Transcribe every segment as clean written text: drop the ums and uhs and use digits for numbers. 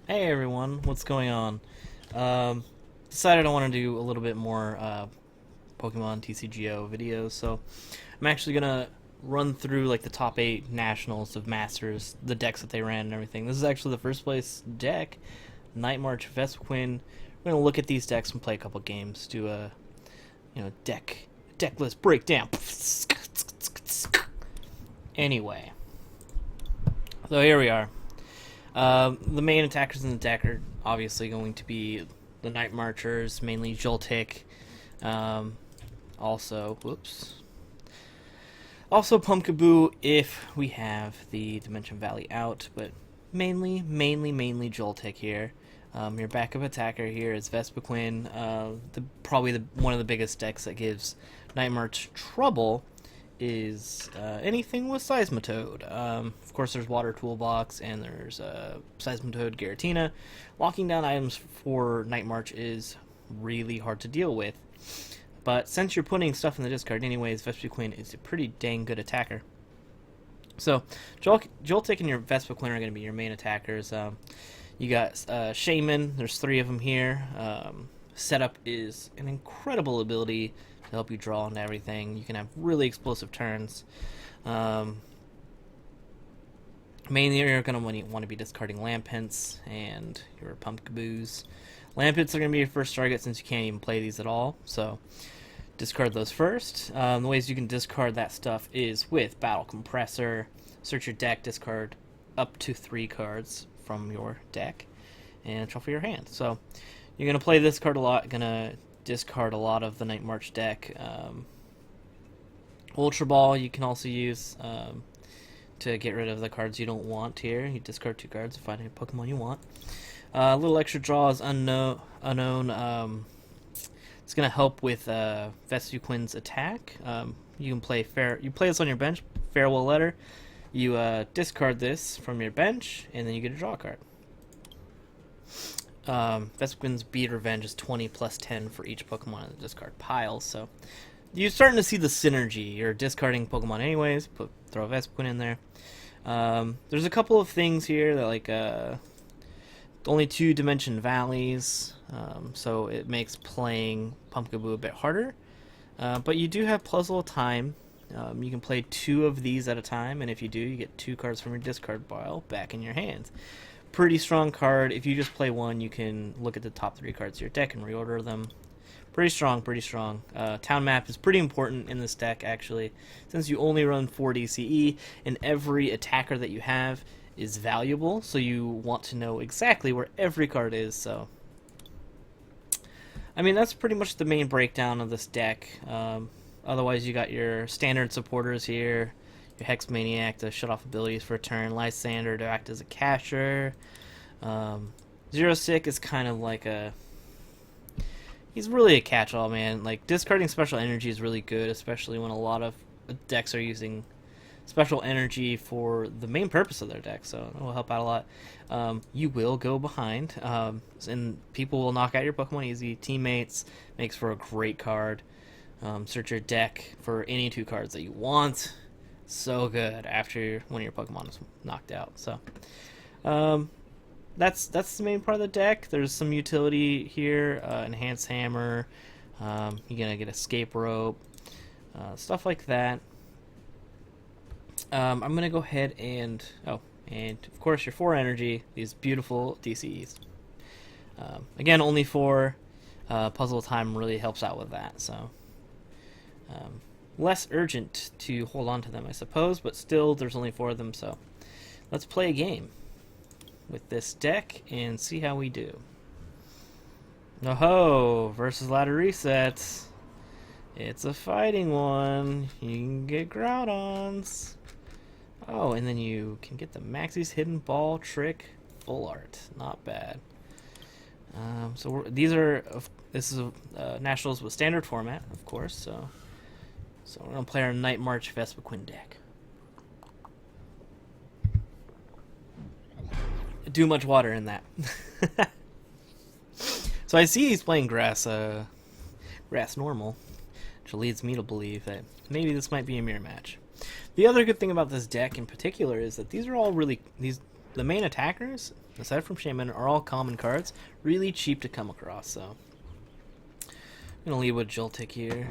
Hey everyone, what's going on? Decided I want to do a little bit more Pokemon TCGO videos, so I'm actually gonna run through like the top 8 nationals of Masters, the decks that they ran and everything. This is actually the first place deck, Night March Vespiquen. We're gonna look at these decks and play a couple games, do a deck list breakdown. Anyway, so here we are. The main attackers in the deck are obviously going to be the Night Marchers, mainly Joltik. Also Pumpkaboo if we have the Dimension Valley out, but mainly Joltik here. Your backup attacker here is Vespiquen. Probably one of the biggest decks that gives Night March trouble is anything with Seismitoad. Of course, there's Water Toolbox and there's Seismitoad Giratina. Locking down items for Night March is really hard to deal with. But since you're putting stuff in the discard anyways, Vespiquen is a pretty dang good attacker. So, Joltik and your Vespiquen are going to be your main attackers. You got Shaman, there's 3 of them here. Setup is an incredible ability to help you draw into everything. You can have really explosive turns. Mainly you're going to want to be discarding Lampents and your Pumpkaboos. Lampents are going to be your first target since you can't even play these at all, so discard those first. The ways you can discard that stuff is with Battle Compressor. Search your deck, discard up to 3 cards from your deck, and shuffle your hand. So you're going to play this card a lot, going to discard a lot of the Night March deck. Ultra Ball you can also use to get rid of the cards you don't want here. You discard 2 cards to find any Pokemon you want. A little extra draw is unknown. It's going to help with Vespiquen's attack. You can play You play this on your bench, Farewell Letter. You discard this from your bench, and then you get a draw card. Vespiquen's Beat Revenge is 20 plus 10 for each Pokemon in the discard pile, so you're starting to see the synergy. You're discarding Pokemon anyways, throw a Vespiquen in there. There's a couple of things here that like only 2 Dimension Valleys, so it makes playing Pumpkaboo a bit harder. But you do have Puzzle of Time. You can play 2 of these at a time, and if you do, you get 2 cards from your discard pile back in your hands. Pretty strong card. If you just play 1, you can look at the top 3 cards of your deck and reorder them. Pretty strong, pretty strong. Town Map is pretty important in this deck, actually, since you only run 4 DCE, and every attacker that you have is valuable, so you want to know exactly where every card is. So I mean, that's pretty much the main breakdown of this deck. Otherwise, you got your standard supporters here, your Hex Maniac to shut off abilities for a turn, Lysander to act as a catcher. Zero Sick is kind of like he's really a catch-all, man. Like, discarding special energy is really good, especially when a lot of decks are using special energy for the main purpose of their deck, so it will help out a lot. You will go behind, and people will knock out your Pokemon easy. Teammates makes for a great card. Search your deck for any 2 cards that you want. So good after one of your Pokemon is knocked out. So that's the main part of the deck. There's some utility here, Enhanced Hammer. You're gonna get Escape Rope, stuff like that. I'm going to go ahead and of course your 4 energy, these beautiful DCEs. Again, only 4. Puzzle Time really helps out with that, so less urgent to hold on to them, I suppose, but still there's only 4 of them, so let's play a game with this deck and see how we do. Oh-ho, versus ladder resets. It's a fighting one. You can get Groudons. Oh, and then you can get the Maxie's Hidden Ball Trick Full Art. Not bad. This is Nationals with standard format, of course. So we're gonna play our Night March Vespiquen deck. Too much water in that. So I see he's playing grass normal, which leads me to believe that maybe this might be a mirror match. The other good thing about this deck in particular is that these the main attackers, aside from Shaman, are all common cards. Really cheap to come across, so... I'm gonna lead with Joltik here.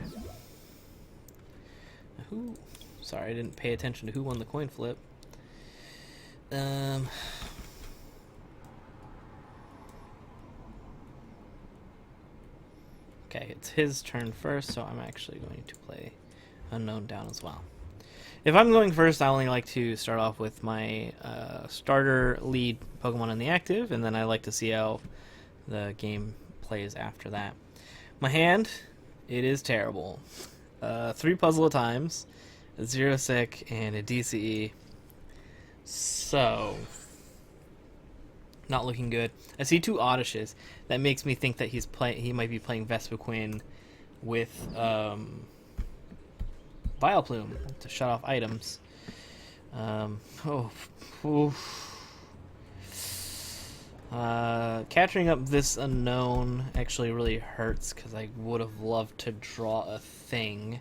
Who? Sorry, I didn't pay attention to who won the coin flip. Okay, it's his turn first, so I'm actually going to play Unknown down as well. If I'm going first, I only like to start off with my starter lead Pokemon in the active, and then I like to see how the game plays after that. My hand, it is terrible. 3 puzzle at times, a 0 sick, and a DCE. So, not looking good. I see 2 Hawluchas. That makes me think that he might be playing Vespiquen with Vileplume to shut off items. Capturing up this Unknown actually really hurts because I would have loved to draw a thing.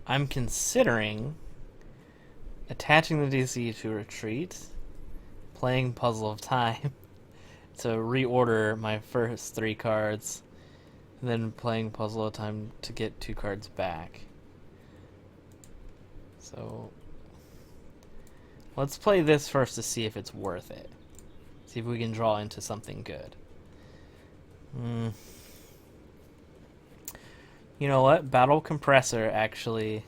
I'm considering attaching the DC to Retreat, playing Puzzle of Time to reorder my first 3 cards, and then playing Puzzle of Time to get 2 cards back. So let's play this first to see if it's worth it. See if we can draw into something good. You know what? Battle Compressor actually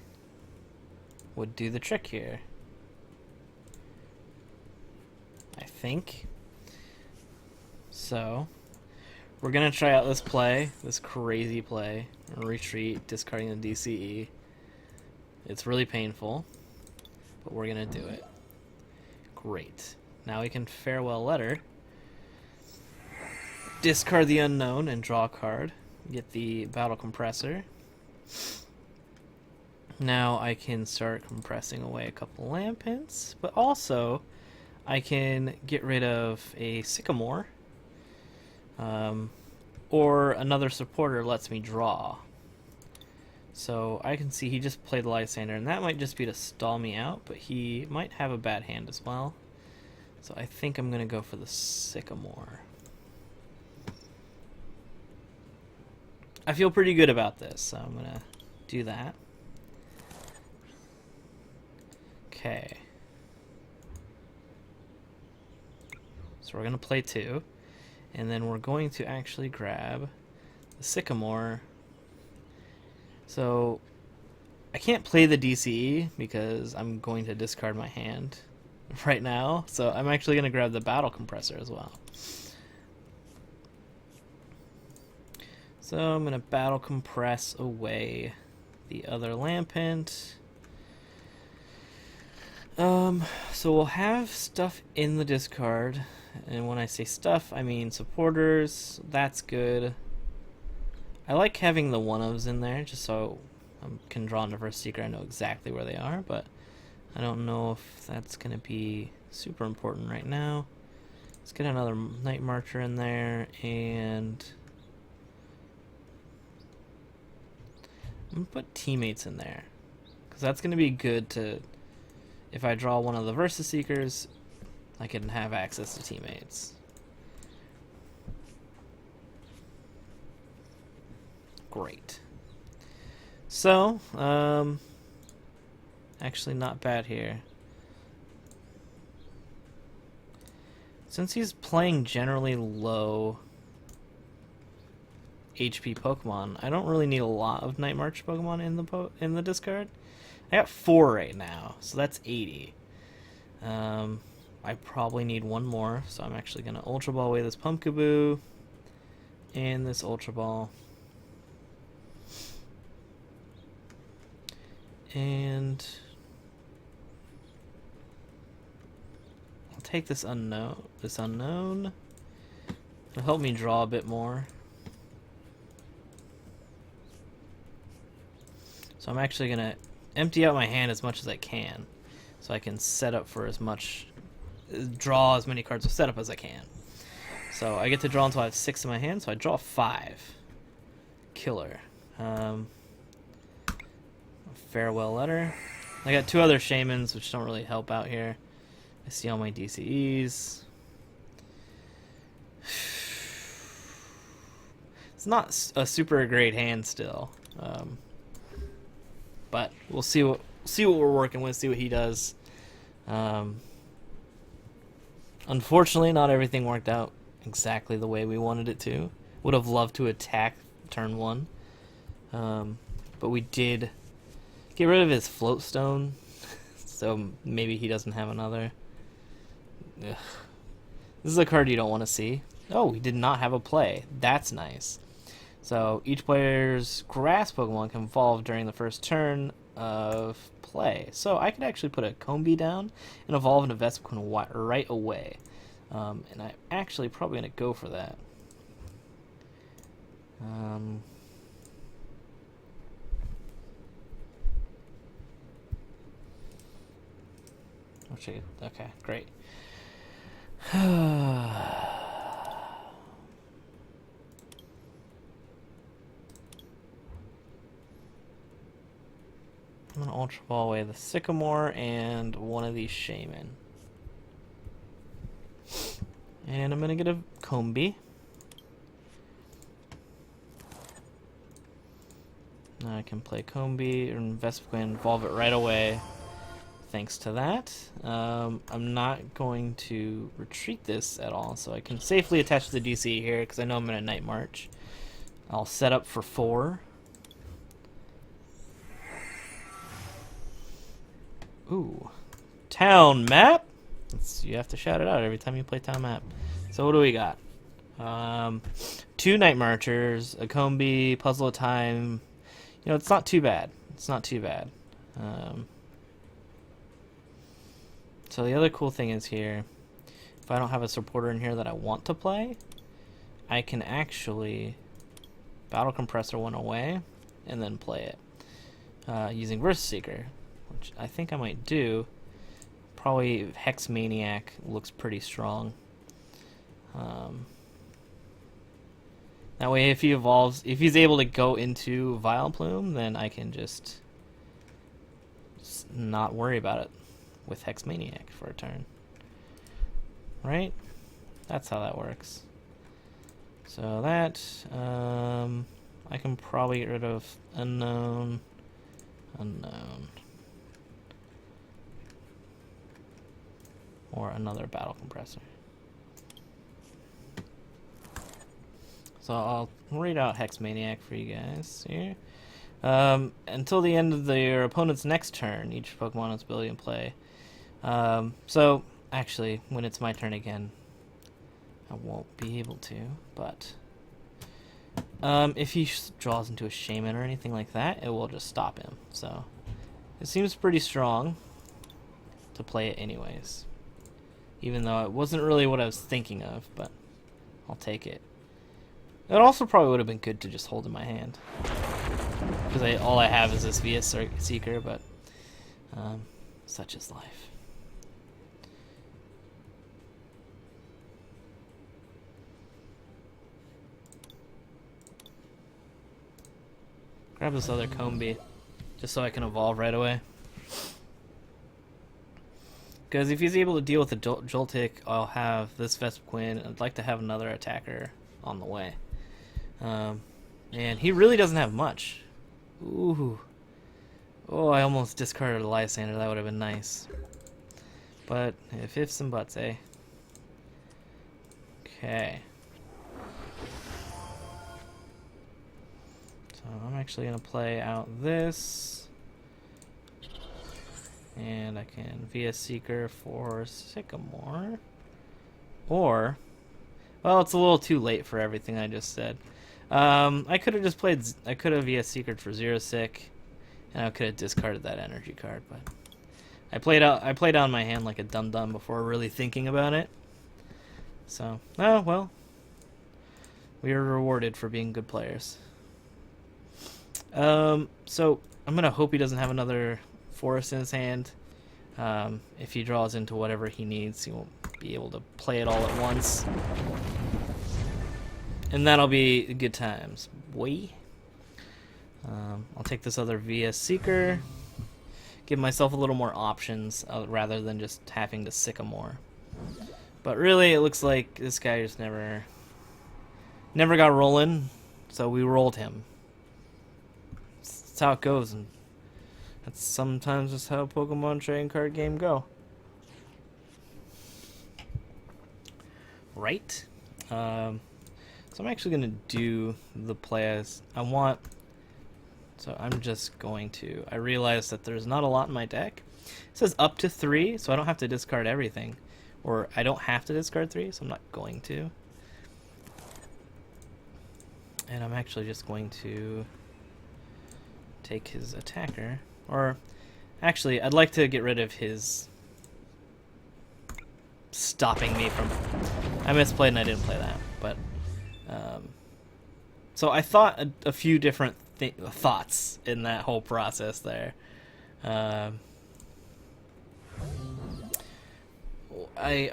would do the trick here. I think. So, we're going to try out this play, this crazy play. Retreat, discarding the DCE. It's really painful, but we're going to do it. Great. Now we can Farewell Letter. Discard the Unknown and draw a card. Get the Battle Compressor. Now I can start compressing away a couple Lampents, but also I can get rid of a Sycamore, or another supporter lets me draw. So I can see he just played Lysander, and that might just be to stall me out, but he might have a bad hand as well. So I think I'm going to go for the Sycamore. I feel pretty good about this, so I'm going to do that. Okay. So we're going to play 2, and then we're going to actually grab the Sycamore. So I can't play the DCE because I'm going to discard my hand right now, so I'm actually going to grab the Battle Compressor as well. So I'm going to Battle Compress away the other Lampent. So we'll have stuff in the discard, and when I say stuff, I mean supporters. That's good. I like having the one-ofs in there, just so I can draw into First Seeker. I know exactly where they are, but I don't know if that's going to be super important right now. Let's get another Night Marcher in there, and I'm going to put Teammates in there, because that's going to be good to, if I draw one of the Versus Seekers, I can have access to Teammates. Great. So, actually not bad here. Since he's playing generally low HP Pokemon, I don't really need a lot of Night March Pokemon in the discard. I got 4 right now, so that's 80. I probably need 1 more, so I'm actually going to Ultra Ball away this Pumpkaboo and this Ultra Ball. And I'll take this unknown. It'll help me draw a bit more. So I'm actually gonna empty out my hand as much as I can, so I can set up for draw as many cards of setup as I can. So I get to draw until I have 6 in my hand, so I draw 5. Killer. farewell letter. I got 2 other shamans, which don't really help out here. I see all my DCEs. It's not a super great hand still, but we'll see what we're working with. See what he does. Unfortunately, not everything worked out exactly the way we wanted it to. Would have loved to attack turn 1, but we did get rid of his float stone, so maybe he doesn't have another. Ugh. This is a card you don't want to see. Oh, we did not have a play. That's nice. So each player's grass Pokemon can evolve during the first turn of play. So I could actually put a Combi down and evolve into Vespiquen right away. And I'm actually probably going to go for that. Okay, great. I'm going to Ultra Ball away the Sycamore and one of these Shaman. And I'm going to get a Combi. Now I can play Combi and Vespiquen, evolve it right away. Thanks to that. I'm not going to retreat this at all, so I can safely attach to the DC here because I know I'm in a Night March. I'll set up for 4. Ooh. Town map? You have to shout it out every time you play town map. So what do we got? 2 Night Marchers, a Combi, Puzzle of Time. You know, it's not too bad. It's not too bad. So the other cool thing is here, if I don't have a supporter in here that I want to play, I can actually Battle Compressor one away and then play it using Versus Seeker, which I think I might do. Probably Hex Maniac looks pretty strong. That way, if he evolves, if he's able to go into Vileplume, then I can just not worry about it with Hex Maniac for a turn. Right? That's how that works. So that, I can probably get rid of Unknown, or another Battle Compressor. So I'll read out Hex Maniac for you guys here. Until the end of your opponent's next turn, each Pokemon has ability in play. So, actually, when it's my turn again, I won't be able to, but if he draws into a Shaman or anything like that, it will just stop him. So, it seems pretty strong to play it anyways. Even though it wasn't really what I was thinking of, but I'll take it. It also probably would have been good to just hold in my hand, because all I have is this VS Seeker, but such is life. Grab this other Combi, just so I can evolve right away. Because if he's able to deal with the Joltik, I'll have this Vespiquen. I'd like to have another attacker on the way. And he really doesn't have much. Ooh. Oh, I almost discarded a Lysander. That would have been nice. But ifs and buts, eh? Okay. So I'm actually going to play out this. And I can VS Seeker for Sycamore. Or, well, it's a little too late for everything I just said. I could have just played, I could have VS Seekered for Zero Sick, and I could have discarded that energy card, but I played out my hand like a dum-dum before really thinking about it. So, oh well. We are rewarded for being good players. So I'm gonna hope he doesn't have another forest in his hand. If he draws into whatever he needs, he won't be able to play it all at once. And that'll be good times, boy. I'll take this other VS Seeker. Give myself a little more options rather than just having to Sycamore. But really, it looks like this guy just never got rolling, so we rolled him. That's how it goes, and that's sometimes just how Pokemon trading card game go. Right? So I'm actually going to do the play as I want. So I'm just going to... I realize that there's not a lot in my deck. It says up to 3, so I don't have to discard everything. Or I don't have to discard 3, so I'm not going to. And I'm actually just going to take his attacker. Or, actually, I'd like to get rid of his stopping me from... I misplayed and I didn't play that, but... so I thought a few different thoughts in that whole process there. I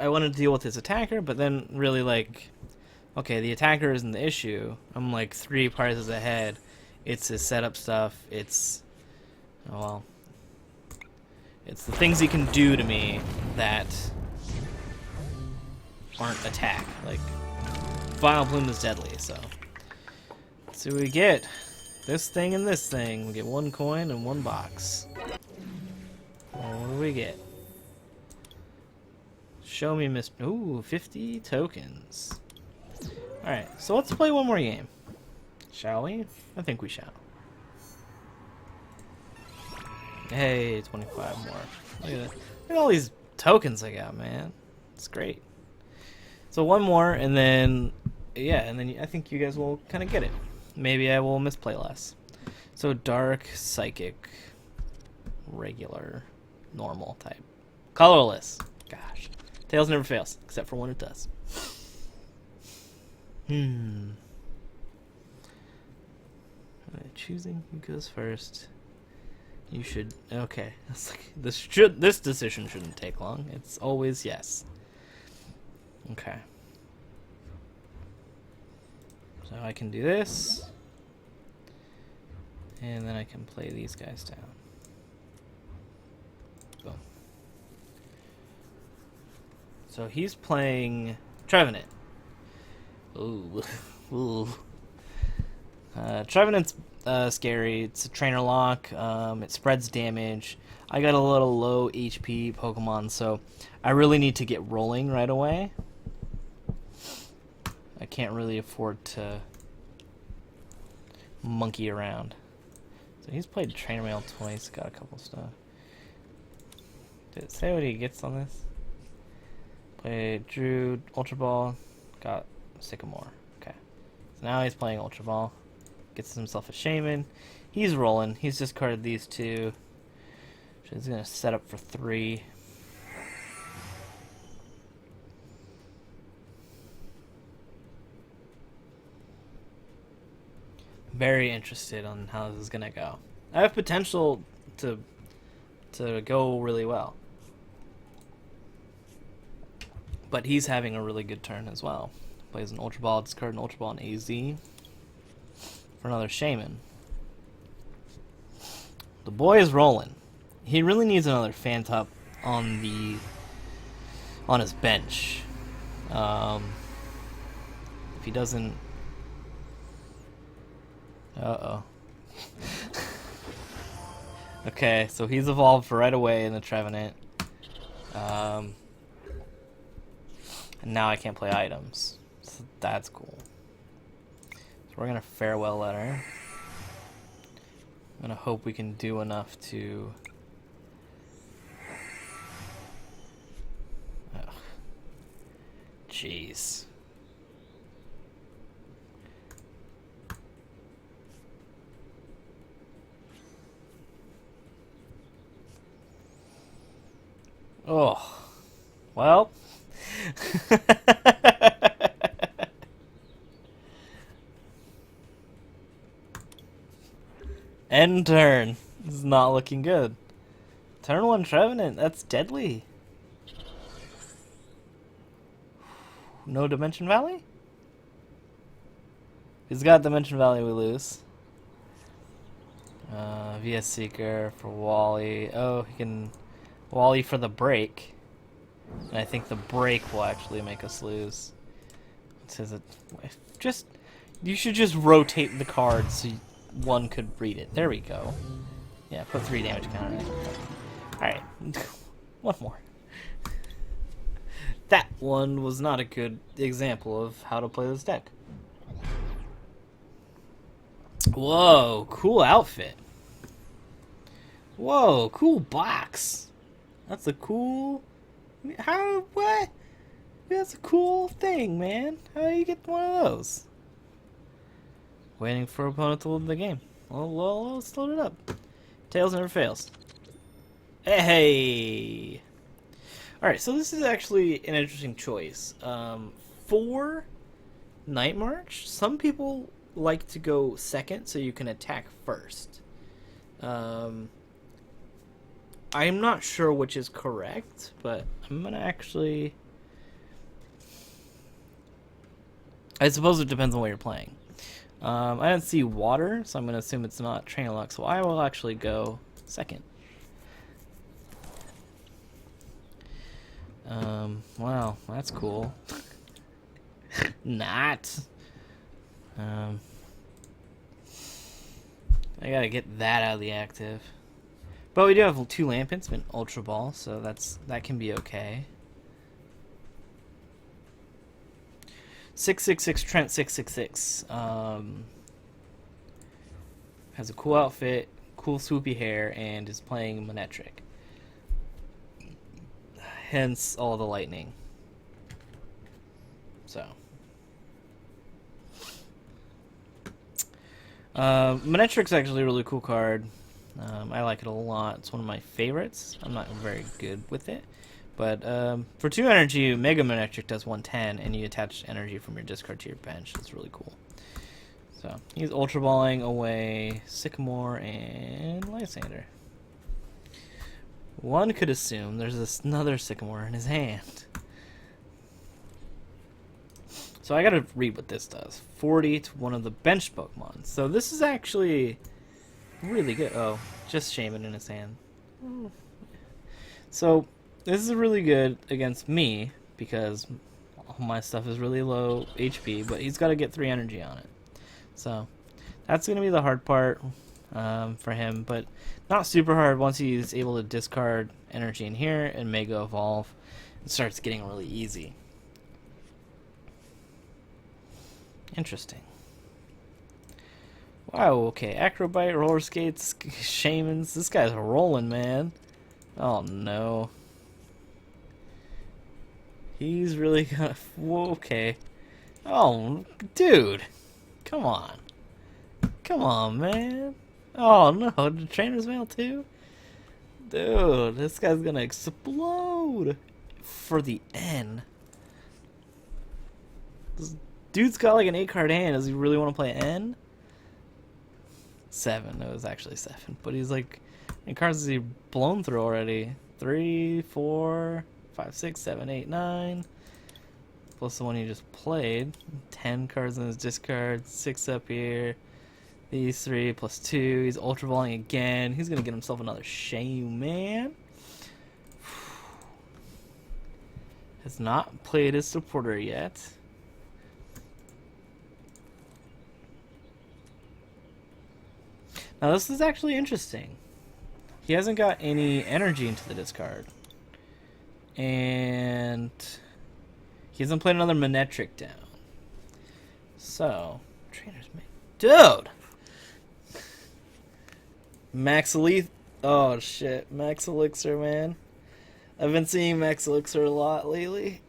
wanted to deal with his attacker, but then really like, okay, the attacker isn't the issue. I'm like 3 prices ahead. It's his setup stuff. It's, oh well, it's the things he can do to me that aren't attack. Like, Vile Plume is deadly, so let's see what we get. This thing and this thing. We get 1 coin and 1 box. What do we get? Show me Miss... Ooh, 50 tokens. Alright, so let's play one more game. Shall we? I think we shall. Hey, 25 more. Look at that. Look at all these tokens I got, man. It's great. So one more, and then... Yeah, and then I think you guys will kind of get it. Maybe I will misplay less. So Dark, Psychic, Regular, Normal type. Colorless. Gosh. Tails never fails, except for when it does. Choosing who goes first. You should... Okay. It's like, this decision shouldn't take long. It's always yes. Okay. So I can do this. And then I can play these guys down. Boom. So he's playing Trevenant. Ooh. Ooh. Trevenant's scary. It's a trainer lock. It spreads damage. I got a little low HP Pokemon, so I really need to get rolling right away. I can't really afford to monkey around. So he's played Trainer Mail twice, got a couple stuff. Did it say what he gets on this? Played Drew, Ultra Ball, got Sycamore. Okay. So now he's playing Ultra Ball. Gets himself a Shaman. He's rolling. He's discarded these 2. So he's going to set up for 3. Very interested on how this is gonna go. I have potential to go really well, but he's having a really good turn as well. Plays an Ultra Ball, discard an Ultra Ball and AZ for another Shaman. The boy is rolling. He really needs another Phantup on his bench. If he doesn't. Uh-oh. Okay, so he's evolved for right away in the Trevenant. And now I can't play items. So that's cool. So we're going to Farewell Letter. I'm going to hope we can do enough to... Ugh. Jeez. Oh, well. End turn. This is not looking good. Turn 1 Trevenant, that's deadly. No Dimension Valley? He's got Dimension Valley, we lose. Vespiquen for Wally. Oh, he can Wally for the break. And I think the break will actually make us lose. It says it. Just you should just rotate the cards so one could read it. There we go. Yeah, put 3 damage counter in. Alright. One more. That one was not a good example of how to play this deck. Whoa, cool outfit. Whoa, cool box. That's a cool... How... What? That's a cool thing, man. How do you get one of those? Waiting for opponent to load the game. Well, let's load it up. Tails never fails. Hey! Alright, so this is actually an interesting choice. For Night March, some people like to go second so you can attack first. I'm not sure which is correct, but I'm gonna actually... I suppose it depends on what you're playing. I didn't see water, so I'm gonna assume it's not Trainer Luck, so I will actually go second. Wow, that's cool. Not. I gotta get that out of the active. But we do have 2 Lampents and Ultra Ball, so that can be okay. 666 Trent 666. Has a cool outfit, cool swoopy hair, and is playing Manectric. Hence all the lightning. So. Manectric's actually a really cool card. I like it a lot. It's one of my favorites. I'm not very good with it. But for 2 energy, Mega Manectric does 110, and you attach energy from your discard to your bench. It's really cool. So, he's Ultra Balling away Sycamore and Lysander. One could assume there's another Sycamore in his hand. So I gotta read what this does. 40 to one of the bench Pokemon. So this is actually really good. Oh, just Shaman in his hand. So this is really good against me because all my stuff is really low HP, but he's got to get 3 energy on it. So that's going to be the hard part for him, but not super hard once he's able to discard energy in here and Mega Evolve. It starts getting really easy. Interesting. Wow, okay. Acrobite, Roller Skates, Shamans. This guy's rolling, man. Oh, no. He's really gonna... Whoa, okay. Oh, dude. Come on. Come on, man. Oh, no. The Trainer's Mail, too? Dude, this guy's gonna explode. For the N. This dude's got like an 8-card hand. Does he really want to play N? 7. It was actually 7. But he's like... How many cards has he blown through already? 3, 4, 5, 6, 7, 8, 9. Plus the one he just played. 10 cards in his discard. 6 up here. These 3 plus 2. He's Ultra Balling again. He's going to get himself another Shaman. Has not played his supporter yet. Now this is actually interesting. He hasn't got any energy into the discard. And he hasn't played another Manectric down. So, Trainer's Mail. Dude! Max Elite. Oh shit, Max Elixir, man. I've been seeing Max Elixir a lot lately.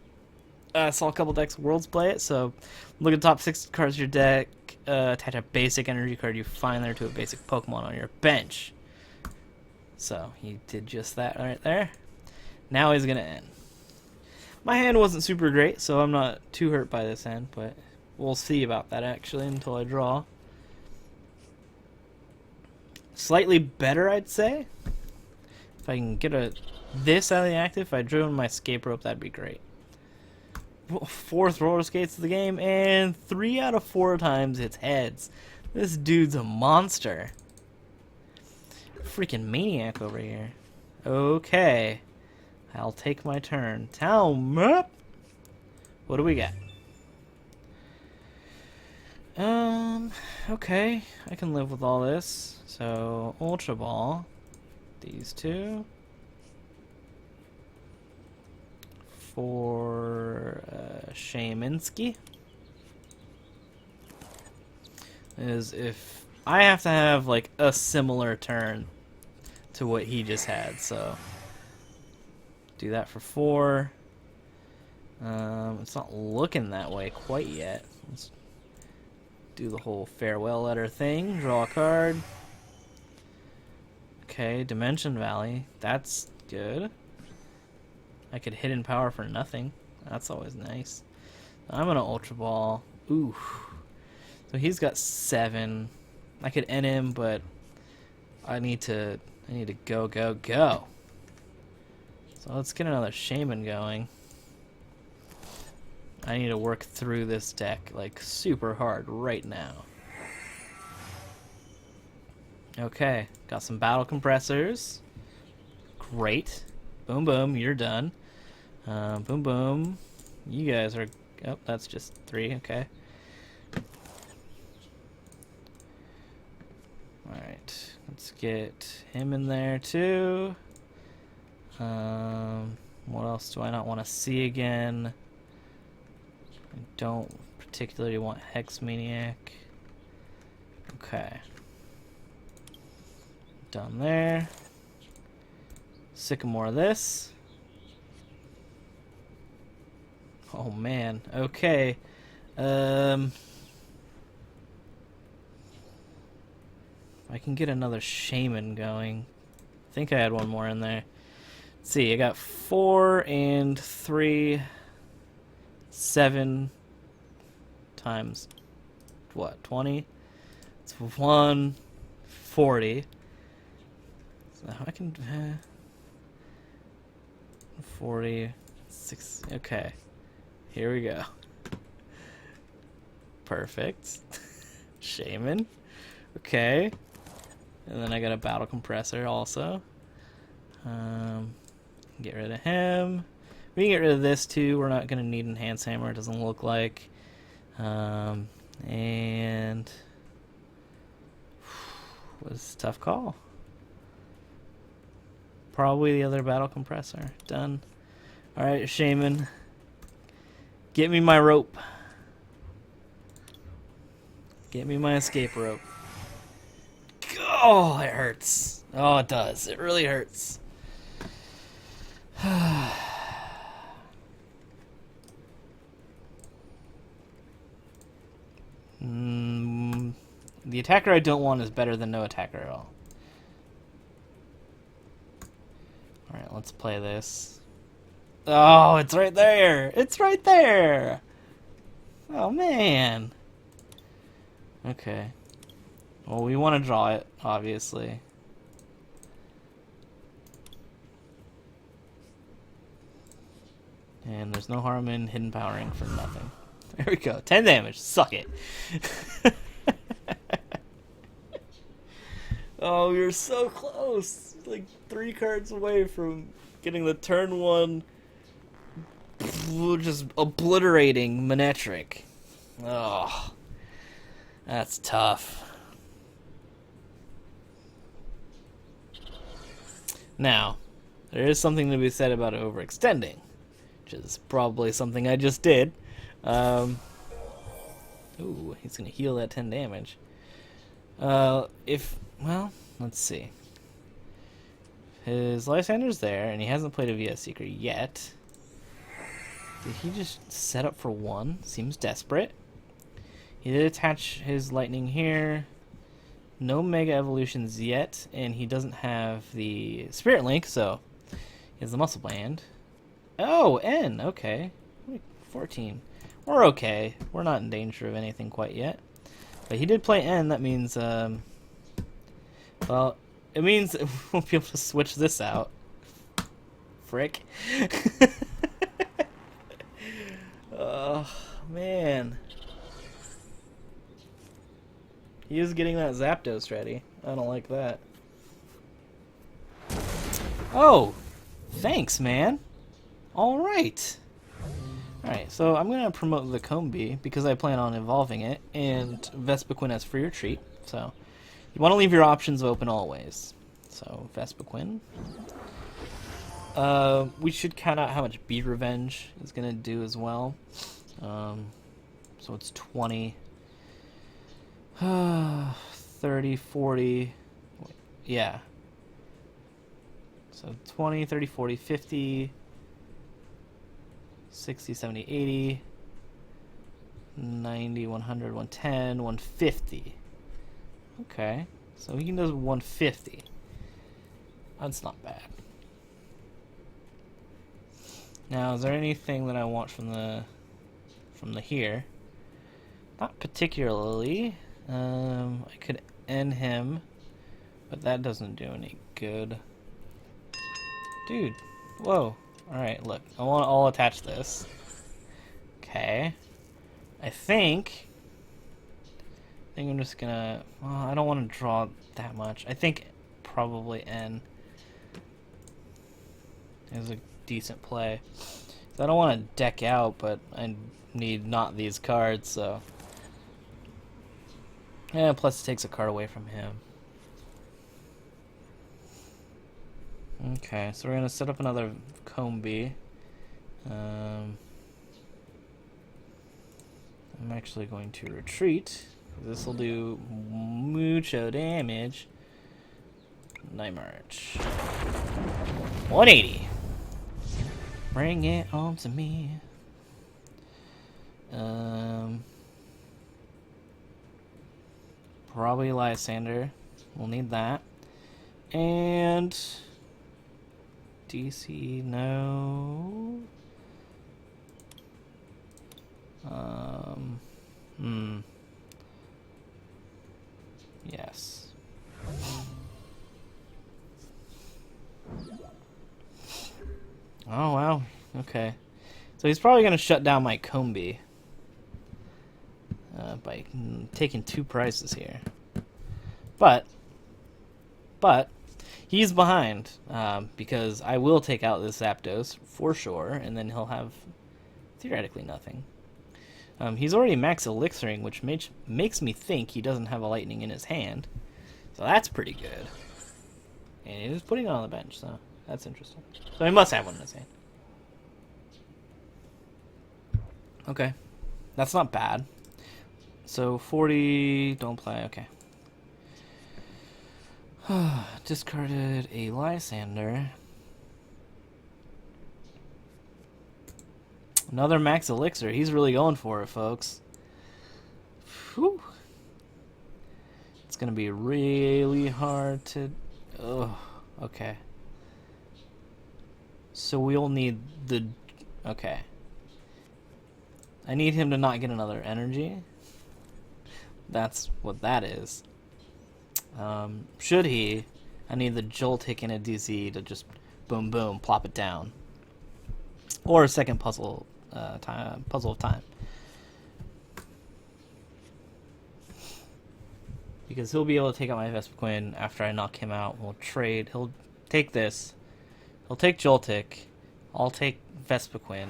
I saw a couple decks Worlds play it, so look at the top 6 cards of your deck, attach a basic energy card you find there to a basic Pokemon on your bench. So, he did just that right there. Now he's gonna end. My hand wasn't super great, so I'm not too hurt by this end, but we'll see about that actually until I draw. Slightly better, I'd say. If I can get this out of the active, if I drew in my escape rope, that'd be great. 4th roller skates of the game, and 3 out of 4 times it's heads. This dude's a monster. Freaking maniac over here. Okay. I'll take my turn. Town up. What do we got? Okay. I can live with all this. So, Ultra Ball. These two. For Shayminski. Is if I have to have like a similar turn to what he just had, so do that for 4. It's not looking that way quite yet. Let's do the whole farewell letter thing. Draw a card. Okay, Dimension Valley. That's good. I could Hidden Power for nothing. That's always nice. I'm gonna Ultra Ball. Ooh. So he's got 7. I could end him, but I need to go. So let's get another Shaman going. I need to work through this deck like super hard right now. Okay, got some battle compressors. Great. Boom boom, you're done. Boom boom. You guys are... Oh, that's just 3, okay. Alright, let's get him in there too. What else do I not want to see again? I don't particularly want Hex Maniac. Okay. Done there. Sycamore this. Oh man, okay. I can get another Shaman going. I think I had one more in there. Let's see, I got 4 and 3, 7 times what? 20? It's 140. So I can 46. Okay. Here we go. Perfect. Shaman. Okay. And then I got a battle compressor also. Get rid of him. We can get rid of this too. We're not going to need Enhance Hammer, it doesn't look like. And was a tough call. Probably the other battle compressor. Done. Alright, Shaman. Get me my rope. Get me my escape rope. Oh, it hurts. Oh, it does. It really hurts. The attacker I don't want is better than no attacker at all. Alright, let's play this. Oh, it's right there! It's right there! Oh, man. Okay. Well, we want to draw it, obviously. And there's no harm in hidden powering for nothing. There we go. 10 damage. Suck it. Oh, we were so close. Like 3 cards away from getting the turn 1 just obliterating Manectric. Oh, that's tough. Now, there is something to be said about overextending, which is probably something I just did. Ooh, he's going to heal that 10 damage. Well, let's see. His Lysander's there, and he hasn't played a VS Seeker yet. Did he just set up for 1? Seems desperate. He did attach his Lightning here. No Mega Evolutions yet, and he doesn't have the Spirit Link, so he has the Muscle Band. Oh, N, okay. 14. We're okay. We're not in danger of anything quite yet. But he did play N, that means, well, it means we'll be able to switch this out. Frick. Oh, man. He is getting that Zapdos ready. I don't like that. Oh, thanks, man. All right. Alright, so I'm going to promote the Combi because I plan on evolving it, and Vespiquen as for your treat. So, you want to leave your options open always. So, Vespiquen. We should count out how much Beat Revenge is going to do as well. So it's 20, 30, 40, yeah. So 20, 30, 40, 50, 60, 70, 80, 90, 100, 110, 150. Okay, so he can do 150. That's not bad. Now, is there anything that I want from the here? Not particularly. I could end him, but that doesn't do any good. Dude, whoa. Alright, look. I'll attach this. Okay. I think I'm just gonna... Well, I don't want to draw that much. I think probably N is a decent play. So I don't want to deck out, but I need not these cards, so... Yeah, plus it takes a card away from him. Okay, so we're going to set up another Combi. I'm actually going to retreat. This will do mucho damage. Night March. 180. Bring it on to me. Probably Lysander. We'll need that. And DC, no. Yes. Oh, wow. Okay. So he's probably going to shut down my Combi by taking 2 prizes here. But he's behind because I will take out this Zapdos for sure, and then he'll have theoretically nothing. He's already max elixiring, which makes me think he doesn't have a lightning in his hand. So that's pretty good. And he's putting it on the bench, so that's interesting. So he must have one in his hand. Okay. That's not bad. So 40, don't play, okay. Discarded a Lysander. Another max elixir. He's really going for it, folks. Whew. It's going to be really hard to... Oh, okay. So we'll need the... Okay. I need him to not get another energy. That's what that is. Should he, I need the Joltik and a DC to just boom boom plop it down. Or a second puzzle of time. Because he'll be able to take out my Vespiquen after I knock him out. We'll trade. He'll take this. He'll take Joltik. I'll take Vespiquen.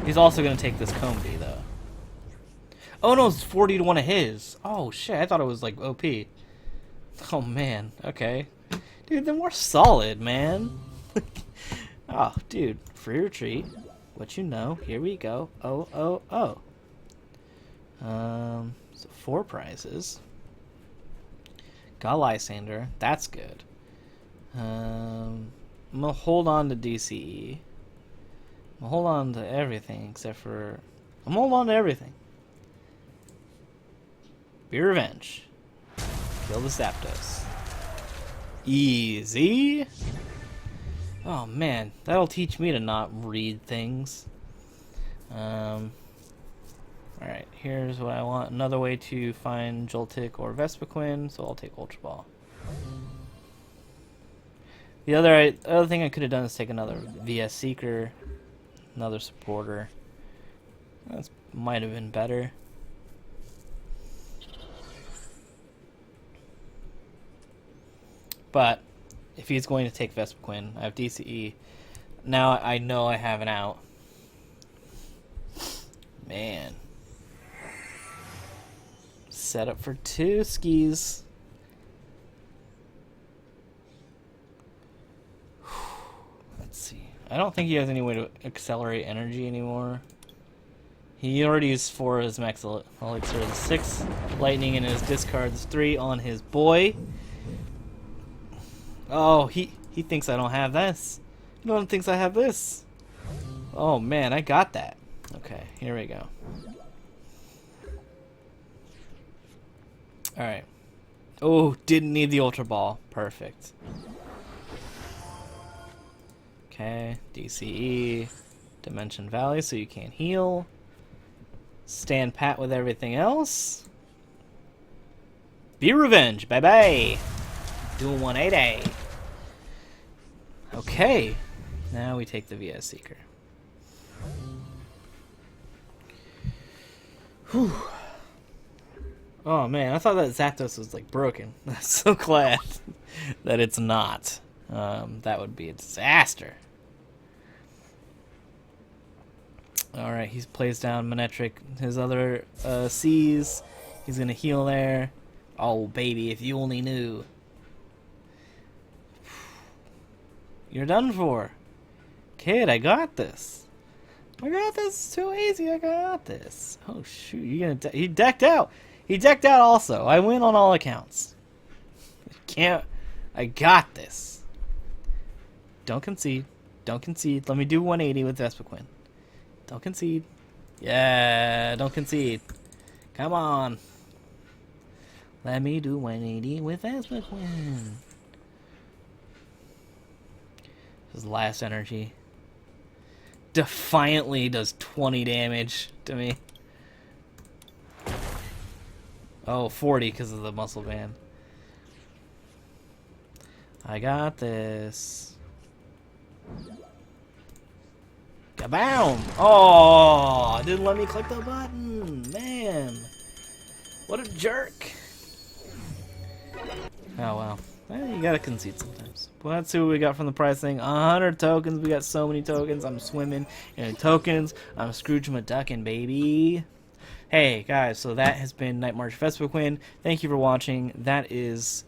He's also going to take this Combi, though. Oh, no, it's 40 to one of his. Oh, shit. I thought it was, like, OP. Oh, man. Okay. Dude, then we're solid, man. Oh, dude. Free retreat. What you know. Here we go. Oh. So 4 prizes. Got Lysander. That's good. I'm going to hold on to DCE. I'm going to hold on to everything except for... I'm holding on to everything. Be Revenge. Kill the Zapdos. Easy. Oh man, that'll teach me to not read things. Alright, here's what I want. Another way to find Joltik or Vespiquen, so I'll take Ultra Ball. The other thing I could have done is take another VS Seeker, another supporter. That might have been better. But if he's going to take Vespiquen, I have DCE. Now I know I have an out. Man. Set up for 2 skis. Let's see. I don't think he has any way to accelerate energy anymore. He already used 4 of his max elixir. 6 lightning in his discards, 3 on his boy. Oh, he thinks I don't have this. No one thinks I have this. Oh man, I got that. Okay, here we go. Alright. Oh, didn't need the Ultra Ball. Perfect. Okay, DCE. Dimension Valley so you can't heal. Stand pat with everything else. Be Revenge. Bye-bye. Doing 180. Okay. Now we take the VS Seeker. Whew. Oh man, I thought that Zapdos was like broken. I'm so glad that it's not. That would be a disaster. Alright, he plays down Manectric. His other C's. He's gonna heal there. Oh baby, if you only knew. You're done for. Kid, I got this. I got this. It's too easy. I got this. Oh shoot, you gonna he decked out. He decked out also. I win on all accounts. Can't. I got this. Don't concede. Don't concede. Let me do 180 with Vespiquen. Don't concede. Yeah, don't concede. Come on. Let me do 180 with Vespiquen. His last energy. Defiantly does 20 damage to me. Oh, 40 because of the muscle band. I got this. Kaboom! Oh, didn't let me click the button. Man. What a jerk. Oh, well. You gotta concede sometimes. Well, let's see what we got from the pricing. 100 tokens. We got so many tokens. I'm swimming in tokens. I'm Scrooge McDuckin', baby. Hey, guys. So that has been Night March Vespiquen. Thank you for watching. That is,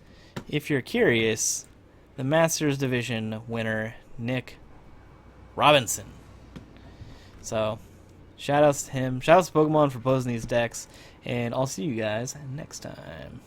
if you're curious, the Masters Division winner, Nick Robinson. So, shout outs to him. Shout outs to Pokemon for posing these decks. And I'll see you guys next time.